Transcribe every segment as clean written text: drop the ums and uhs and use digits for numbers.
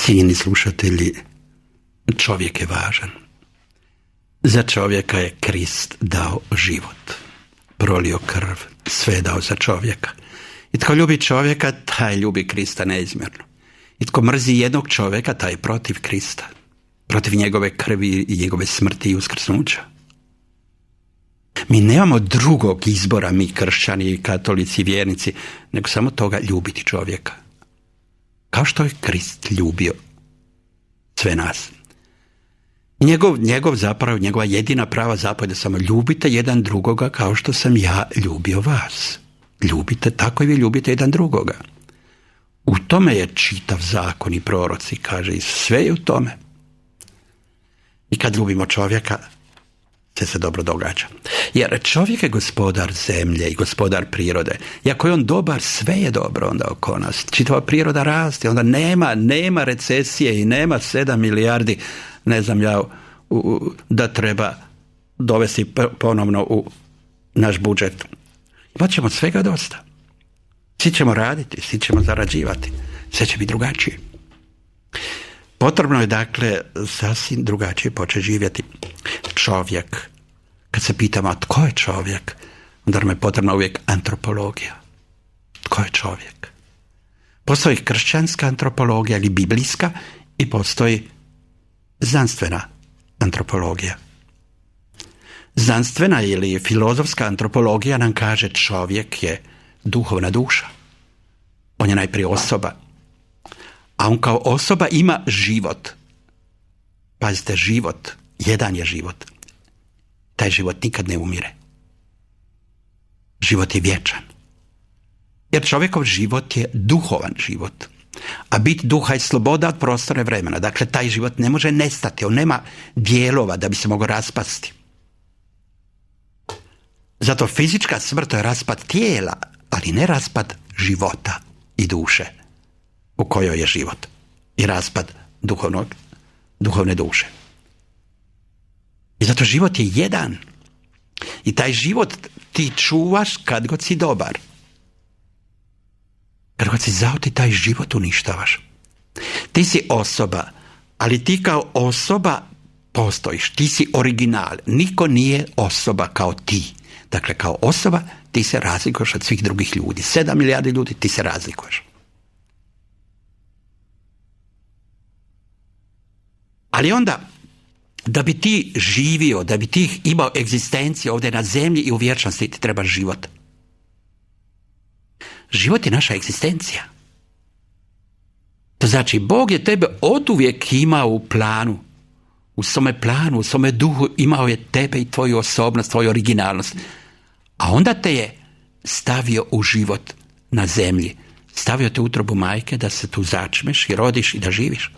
Cijenjeni slušatelji, čovjek je važan. Za čovjeka je Krist dao život, prolio krv, sve je dao za čovjeka. I tko ljubi čovjeka, taj ljubi Krista neizmjerno. I tko mrzi jednog čovjeka, taj je protiv Krista, protiv njegove krvi i njegove smrti i uskrsnuća. Mi nemamo drugog izbora, mi kršćani, katolici, vjernici, nego samo toga ljubiti čovjeka. Kao što je Krist ljubio sve nas. Njegova jedina prava zapovjed je samo ljubite jedan drugoga kao što sam ja ljubio vas. Ljubite tako i vi ljubite jedan drugoga. U tome je čitav zakon i proroci, kaže, i sve je u tome. I kad ljubimo čovjeka, sve se dobro događa. Jer čovjek je gospodar zemlje i gospodar prirode. I ako je on dobar, sve je dobro onda oko nas. Čitava priroda raste, onda nema recesije i nema 7 milijardi, ne znam ja, da treba dovesti ponovno u naš budžet. Imat ćemo svega dosta. Svi ćemo raditi, svi ćemo zarađivati. Sve će biti drugačije. Potrebno je, dakle, sasvim drugačije početi živjeti. Čovjek. Kad se pitamo, a tko je čovjek? Onda nam je potrebna uvijek antropologija. Tko je čovjek? Postoji kršćanska antropologija ili biblijska i postoji znanstvena antropologija. Znanstvena ili filozofska antropologija nam kaže čovjek je duhovna duša. On je najprije osoba. A on kao osoba ima život. Pazite, život. Jedan je život. Taj život nikad ne umire. Život je vječan. Jer čovjekov život je duhovan život. A bit duha je sloboda od prostora i vremena. Dakle, taj život ne može nestati. On nema dijelova da bi se mogao raspasti. Zato fizička smrt je raspad tijela, ali ne raspad života i duše u kojoj je život. I raspad duhovne duše. I zato život je jedan. I taj život ti čuvaš kad god si dobar. Kad god si zao, ti taj život uništavaš. Ti si osoba, ali ti kao osoba postojiš. Ti si original. Niko nije osoba kao ti. Dakle, kao osoba ti se razlikuješ od svih drugih ljudi. 7 milijardi ljudi ti se razlikuješ. Ali onda, da bi ti živio, da bi ti imao egzistenciju ovdje na zemlji i u vječnosti, ti treba život. Život je naša egzistencija. To znači, Bog je tebe oduvijek imao u planu, u svome planu, u svome duhu imao je tebe i tvoju osobnost, tvoju originalnost. A onda te je stavio u život na zemlji. Stavio te u utrobu majke da se tu začmeš i rodiš i da živiš.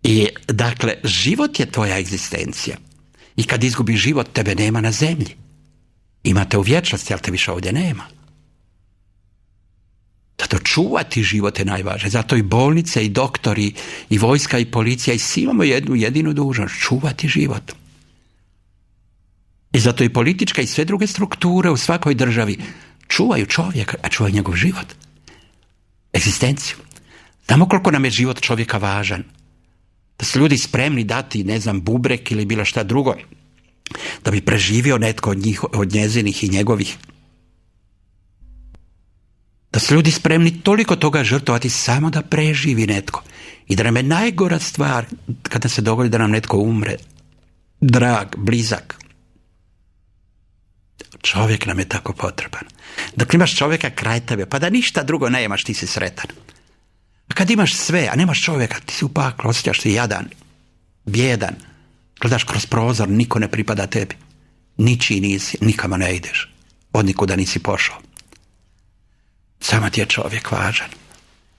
I dakle, život je tvoja egzistencija. I kad izgubiš život, tebe nema na zemlji. Imate u vječnosti, ali te više ovdje nema. Zato čuvati život je najvažnije. Zato i bolnice, i doktori, i vojska, i policija, i svi imamo jednu jedinu dužnost, čuvati život. I zato i politička i sve druge strukture u svakoj državi čuvaju čovjeka, a čuvaju njegov život. Egzistenciju. Znamo koliko nam je život čovjeka važan. Da su ljudi spremni dati, ne znam, bubrek ili bilo šta drugo, da bi preživio netko od njezinih i njegovih. Da su ljudi spremni toliko toga žrtvovati samo da preživi netko. I da nam je najgora stvar kada se dogodi da nam netko umre. Drag, blizak. Čovjek nam je tako potreban. Dok imaš čovjeka kraj tebe, pa da ništa drugo nemaš, ti si sretan. A kad imaš sve, a nemaš čovjeka, ti si u paklu, osjećaš se jadan, bijedan. Gledaš kroz prozor, niko ne pripada tebi. Ničiji nisi, nikamo ne ideš. Od nikuda nisi pošao. Samo ti je čovjek važan.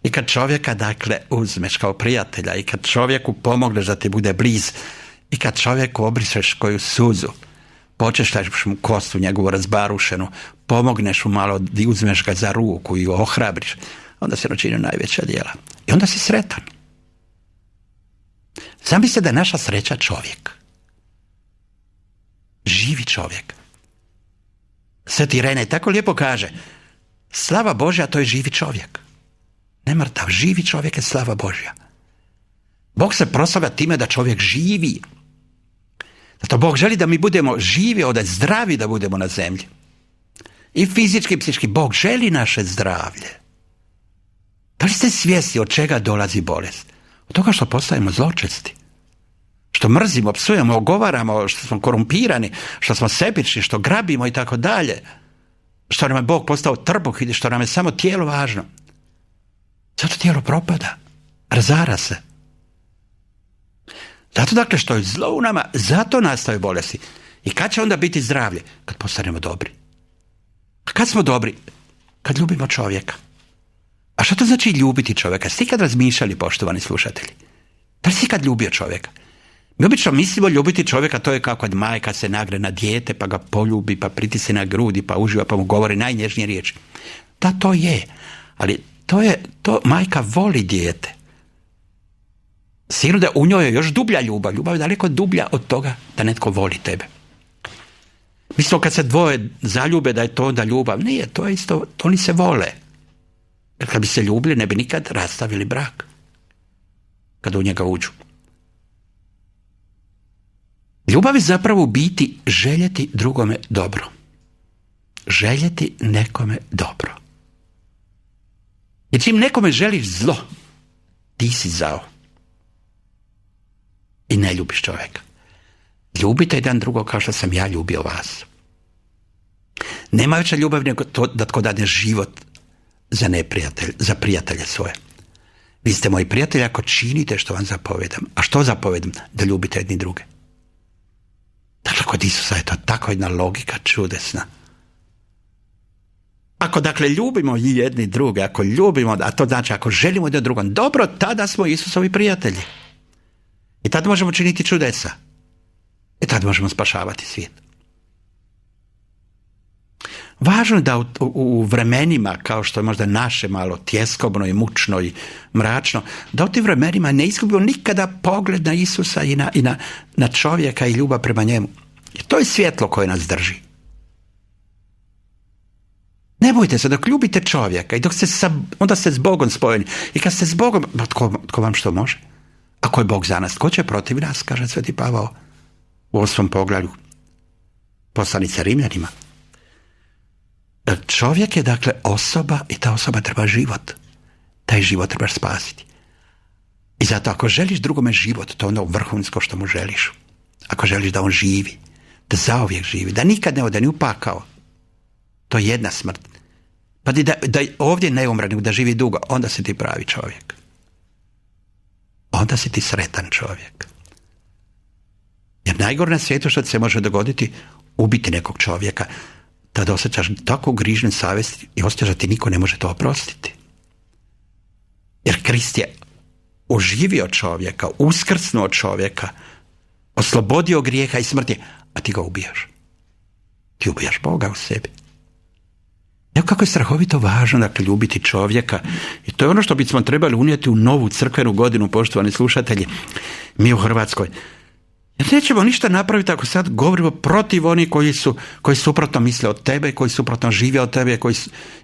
I kad čovjeka, dakle, uzmeš kao prijatelja i kad čovjeku pomogneš da ti bude bliz i kad čovjeku obriseš koju suzu, počešljaš mu kostu njegovu razbarušenu, pomogneš mu malo, uzmeš ga za ruku i ohrabriš, onda se načinju najveća djela. I onda si sretan. Zamisli da je naša sreća čovjek. Živi čovjek. Sveti Irenej tako lijepo kaže, slava Božja, to je živi čovjek. Ne mrtav, živi čovjek je slava Božja. Bog se proslavlja time da čovjek živi. Zato Bog želi da mi budemo živi, ovdje zdravi da budemo na zemlji. I fizički i psihički. Bog želi naše zdravlje. Da li ste svjesni od čega dolazi bolest? Od toga što postajemo zločesti. Što mrzimo, psujemo, ogovaramo, što smo korumpirani, što smo sebični, što grabimo i tako dalje. Što nam je Bog postao trbuh i što nam je samo tijelo važno. Zato tijelo propada. Razara se. Zato dakle što je zlo u nama, zato nastaju bolesti. I kad će onda biti zdravlje? Kad postanemo dobri. A kad smo dobri? Kad ljubimo čovjeka. A što to znači ljubiti čovjeka? Ste ikad razmišljali, poštovani slušatelji? Da li si ikad ljubio čovjeka? Mi obično mislimo ljubiti čovjeka, to je kao kad majka se nagre na dijete, pa ga poljubi, pa pritisne na grudi, pa uživa, pa mu govori najnježnije riječi. Da, to je. Ali to majka voli dijete. Sigurno da u njoj je još dublja ljubav. Ljubav je daleko dublja od toga da netko voli tebe. Mislimo kad se dvoje zaljube da je to onda ljubav. Nije, to je isto, oni se vole. Jer kad bi se ljubili ne bi nikad rastavili brak. Kad u njega uđu. Ljubav je zapravo u biti željeti drugome dobro. Željeti nekome dobro. Jer čim nekome želiš zlo, ti si zao. I ne ljubiš čovjeka. Ljubite jedan drugog kao što sam ja ljubio vas. Nema veća ljubav nego to da tko dade život za prijatelje svoje. Vi ste moji prijatelji ako činite što vam zapovedam. A što zapovedam? Da ljubite jedni druge. Dakle, kod Isusa je to tako jedna logika čudesna. Ako dakle ljubimo jedni druge, ako ljubimo, a to znači ako želimo jedno drugom dobro, tada smo Isusovi prijatelji. I tad možemo činiti čudesa. I tad možemo spašavati svijet. Važno je da u vremenima, kao što je možda naše malo tjeskobno i mučno i mračno, da u tim vremenima ne izgubimo nikada pogled na Isusa i na čovjeka i ljubav prema njemu. Jer to je svjetlo koje nas drži. Ne bojte se, dok ljubite čovjeka i dok onda ste s Bogom spojeni. I kad ste s Bogom, tko vam što može? Ako je Bog za nas, tko će protiv nas, kaže Sveti Pavao u 8. poglavlju poslanice Rimljanima. Čovjek je dakle osoba i ta osoba treba život. Taj život trebaš spasiti. I zato ako želiš drugome život, to je ono vrhunsko što mu želiš. Ako želiš da on živi, da zauvijek živi, da nikad ne ode ni u pakao, to je jedna smrt. Pa da ovdje ne umre, nego da živi dugo, onda si ti pravi čovjek. Onda si ti sretan čovjek. Jer najgore na svijetu što se može dogoditi, ubiti nekog čovjeka, tada osjećaš tako grižnu savjest i osjećaš da ti niko ne može to oprostiti. Jer Krist je oživio čovjeka, uskrsnuo čovjeka, oslobodio grijeha i smrti, a ti ga ubijaš. Ti ubijaš Boga u sebi. Evo kako je strahovito važno, dakle, ljubiti čovjeka. I to je ono što bismo trebali unijeti u novu crkvenu godinu, poštovani slušatelji, mi u Hrvatskoj. Jer nećemo ništa napraviti ako sad govorimo protiv onih koji suprotno misle od tebe, koji suprotno žive od tebe, koji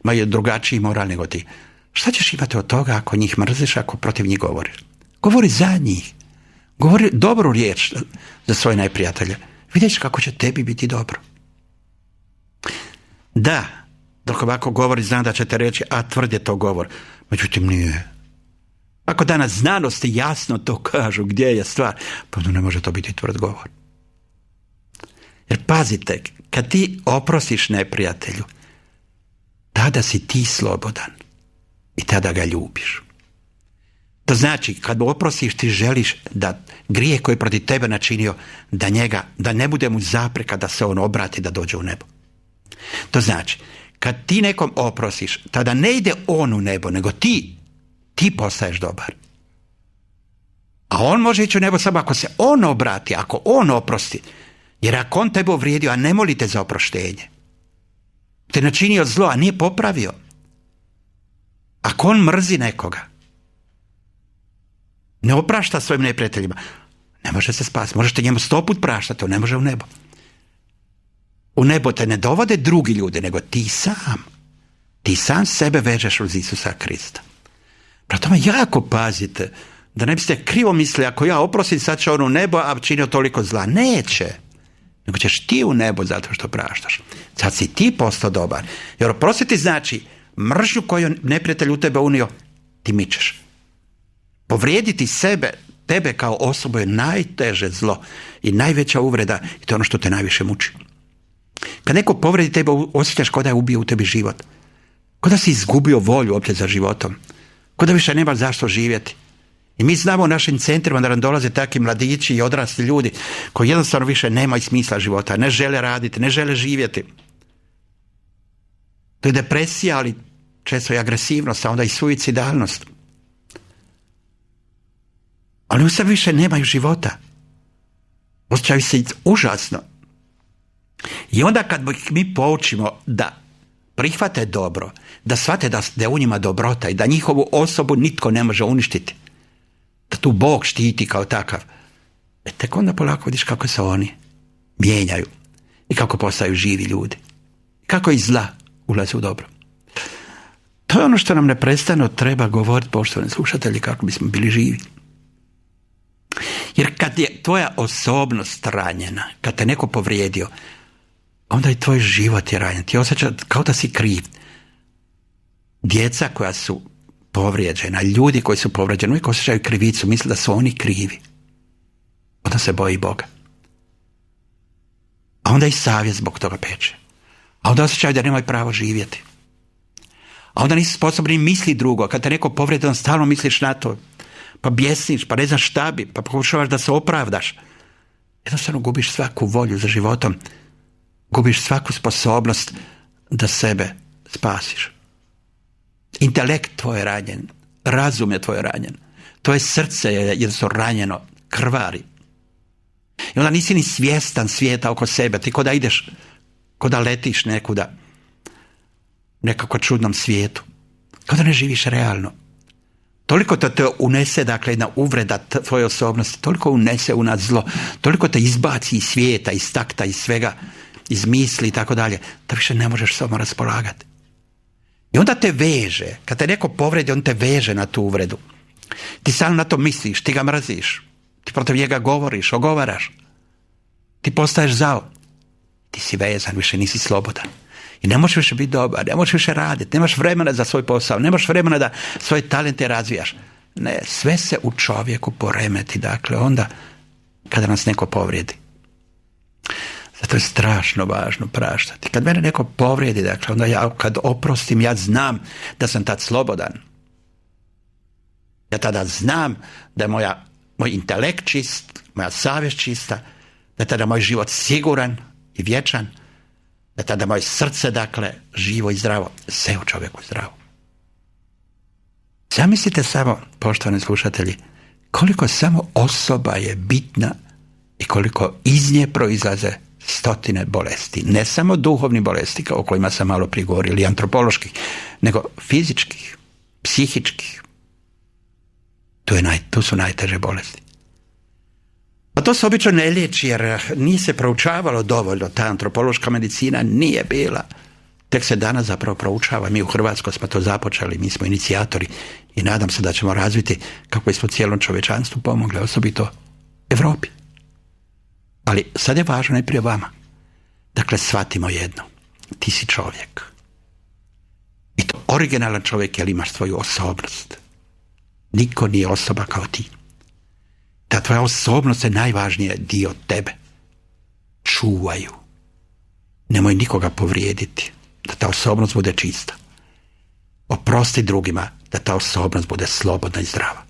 imaju drugačiji moral nego ti. Šta ćeš imati od toga ako njih mrziš, ako protiv njih govoriš? Govori za njih. Govori dobru riječ za svoje neprijatelje. Vidješ kako će tebi biti dobro. Da, dok ovako govori, znam da ćete reći, a tvrd je to govor. Međutim, nije. Ako danas znanosti jasno to kažu gdje je stvar, pa ne može to biti tvrd govor. Jer pazite, kad ti oprostiš neprijatelju, tada si ti slobodan i tada ga ljubiš. To znači, kad mu oprostiš, ti želiš da grijeh koji je protiv tebe načinio, da ne bude mu zapreka da se on obrati, da dođe u nebo. To znači, kad ti nekom oprostiš, tada ne ide on u nebo, nego ti postaješ dobar. A on može ići u nebo samo ako se on obrati, ako on oprosti. Jer ako on tebe uvrijedio, a ne molite za oproštenje, te načinio zlo, a nije popravio, ako on mrzi nekoga, ne oprašta svojim neprijateljima, ne može se spasiti. Možete njemu 100 put praštati, on ne može u nebo. U nebo te ne dovode drugi ljudi, nego ti sam. Ti sam sebe vežeš uz Isusa Krista. Prema tome jako pazite da ne biste krivo mislili ako ja oprostim sad će on u nebo, a činio toliko zla. Neće. Nego ćeš ti u nebo zato što praštaš. Sad si ti postao dobar. Jer oprostiti znači mržnju koju neprijatelj u tebe unio, ti mičeš. Povrijediti tebe kao osobu je najteže zlo i najveća uvreda i to je ono što te najviše muči. Kad neko povredi tebe, osjećaš kao da je ubio u tebi život. Kao da si izgubio volju uopće za životom. Kao da više nema zašto živjeti. I mi znamo u našim centrima da nam dolaze takvi mladići i odrasli ljudi koji jednostavno više nemaju smisla života, ne žele raditi, ne žele živjeti. To je depresija, ali često i agresivnost, a onda i suicidalnost. Ali u sebi više nemaju života. Osjećaju se užasno. I onda kad mi poučimo da prihvate dobro, da shvate da je u njima dobrota i da njihovu osobu nitko ne može uništiti, da tu Bog štiti kao takav, tek onda polako vidiš kako se oni mijenjaju i kako postaju živi ljudi. Kako iz zla ulaze u dobro. To je ono što nam neprestano treba govoriti, poštovani slušatelji, kako bismo bili živi. Jer kad je tvoja osobnost ranjena, kad te neko povrijedio, onda i tvoj život je ranjen. Ti osjećaš kao da si kriv. Djeca koja su povrijeđena, ljudi koji su povrijeđeni, uvijek osjećaju krivicu, misle da su oni krivi. Onda se boji Boga. A onda i savjest zbog toga peče. A onda osjećaju da nemaju pravo živjeti. A onda nisi sposobni misli drugo. Kad te neko povrijedi, onda stalno misliš na to. Pa bjesniš, pa ne znaš šta bi, pa pokušavaš da se opravdaš. Jednostavno gubiš svaku volju za životom. Gubiš svaku sposobnost da sebe spasiš. Intelekt tvoj je ranjen. Razum je tvoj ranjen. Tvoje srce je jednostavno ranjeno. Krvari. I onda nisi ni svjestan svijeta oko sebe. Ti ko da ideš, ko da letiš nekuda. Nekako čudnom svijetu. Kao da ne živiš realno. Toliko te unese, dakle, jedna uvreda tvoje osobnosti, toliko unese u nas zlo, toliko te izbaci iz svijeta, iz takta, iz svega, iz misli i tako dalje, da više ne možeš samo raspolagati. I onda te veže, kad te neko povredi, on te veže na tu uvredu. Ti samo na to misliš, ti ga mrziš, ti protiv njega govoriš, ogovaraš, ti postaješ zao. Ti si vezan, više nisi slobodan. I ne možeš više biti dobar, ne možeš više raditi, nemaš vremena za svoj posao, nemaš vremena da svoje talente razvijaš. Ne, sve se u čovjeku poremeti, dakle, onda kada nas neko povrijedi. Zato je strašno važno praštati. Kad mene neko povrijedi, dakle, onda ja kad oprostim, ja znam da sam tad slobodan. Ja tada znam da je moj intelekt čist, moja savjest čista, da je tada moj život siguran i vječan, da tada moje srce, dakle, živo i zdravo, sve u čovjeku zdravo. Zamislite samo, poštovani slušatelji, koliko samo osoba je bitna i koliko iz nje proizlaze stotine bolesti. Ne samo duhovnih bolesti, o kojima sam malo prije govorio, ili antropoloških, nego fizičkih, psihičkih. To su najteže bolesti. A to se obično ne liječi jer nije se proučavalo dovoljno. Ta antropološka medicina nije bila. Tek se danas zapravo proučava. Mi u Hrvatskoj smo to započeli, mi smo inicijatori i nadam se da ćemo razviti kako bismo cijelom čovječanstvu pomogli, osobito Europi. Ali sad je važno najprije vama. Dakle, shvatimo jedno. Ti si čovjek. I to originalan čovjek jer imaš svoju osobnost. Niko nije osoba kao ti. Ta tvoja osobnost je najvažniji dio tebe. Čuvaju. Nemoj nikoga povrijediti. Da ta osobnost bude čista. Oprosti drugima da ta osobnost bude slobodna i zdrava.